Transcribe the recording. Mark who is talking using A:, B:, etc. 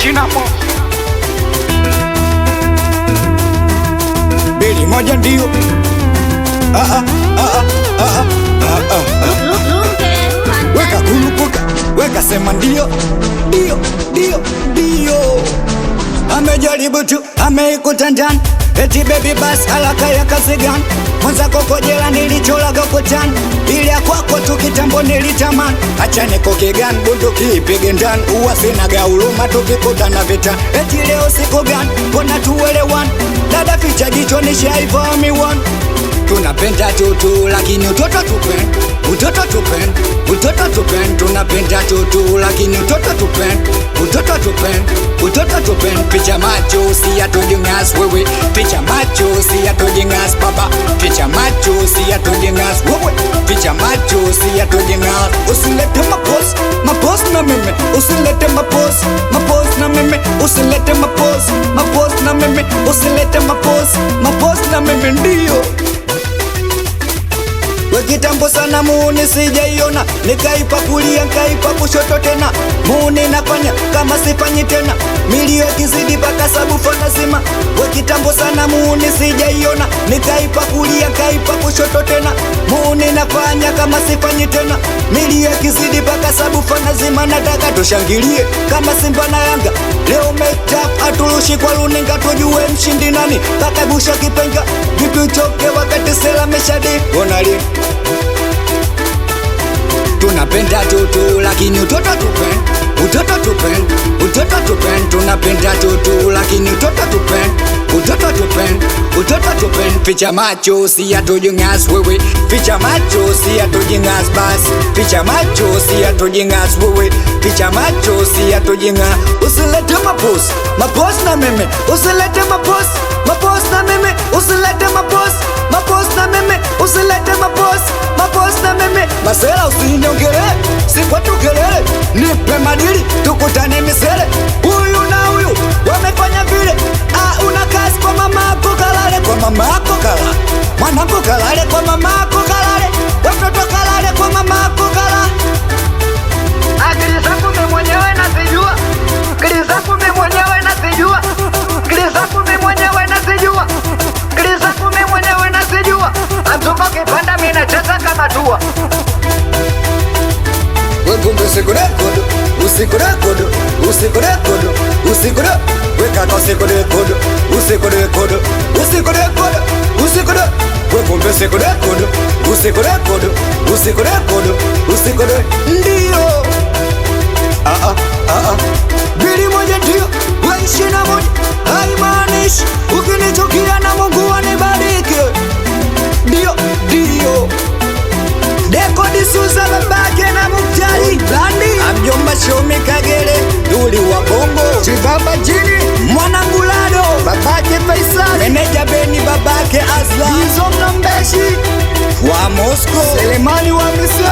A: Shinamo
B: Bili moja ndio weka kulupuka, weka sema ndio. Amejaribu tu, ameikuta ndani, eti baby bas alaka ya kazi gani? Mwanza kokojela nilicholaga kutani, ili ya kwako tu kitambo nilitamani. Acha nikoke gani, bunduki ipige ndani, uwa sina gauluma tukikutana vita. Eti leo siku gani, mbona tuwelewani? Dada ficha jicho nishaiva miwani. Tunapenda tutu lakini utoto tupen, utoto tupen, utoto tupen. Tunapenda tutu lakini utoto tupen, utoto tupen, utoto tupen. Picha macho si atujingas wewe, picha macho si atujingas baba, picha macho si atujingas wewe, picha macho si atujingas. Usilete mapos na mimi, usilete mapos na mimi, usilete mapos na mimi, usilete mapos na mimi ndio. Wekitambo sana muuni sijaiona, nikaipa kulia nikaipa kushoto tena. Muuni nafanya kama sifanyi tena, milio kizidi baka sabufa nasima. Wekitambo sana muuni sijaiona, nikaipa kulia nikaipa kushoto tena. Muuni nafanya kama sifanyi tena, milio kizidi baka sabufa nazima. Nataka tushangilie kama Simba na Yanga, leo mecha atulushi kwa luninga, tujue mshindi nani. Kaka busha kipenga, vipi choke wakati sela meshadi. Onali tunapenda tutu lakini utoto tupen, utoto tupen, utoto tupen. Tunapenda tutu lakini utoto tupen, utoto tupen, utoto tupen. Picha macho si atujingas wewe, picha macho si atujingas bas, picha macho si atujingas wewe, picha macho si atujingas. Usilete mapos na mimi, usilete mapos na mimi, usilete mapos na mimi, usilete mapos na mimi. Masela usiniongele, sikwatu kelele, nipe madili tukutane misele. Huyu na huyu wamefanya vile, una kasi kwa mama ako kalale, kwa mama ako kala, mwanangu kalale kwa mama ako kalale, watoto kalale kwa mama ako kala.
A: akili zangu mimi mwenyewe nazijua, akili zangu mimi mwenyewe nazijua, akili zangu mimi mwenyewe nazijua, akili zangu mimi mwenyewe nazijua. Amtoka kipanda mimi nacheza kama tua.
B: Wekumbe usikurekodo, usikurekodo, usikurekodo, usikurekodo. Weka kwa usikurekodo, usikurekodo, usikurekodo, usikurekodo. Wekumbe usikurekodo, usikurekodo, usikurekodo, usikurekodo. Ndio Bili moja ndio, waishi na moja haimaanishi ukinichukia na Mungu anibariki. Ndio Deko D'Souza babake na Muktari Blandi, amjomba Shomi Kagere, Duli wa Bongo, Chibaba Jini, mwanangu Lado, babake Faisal, meneja Beni babake Azla, Izo Mnambeshi wa Moscow, Selemani wa Misri,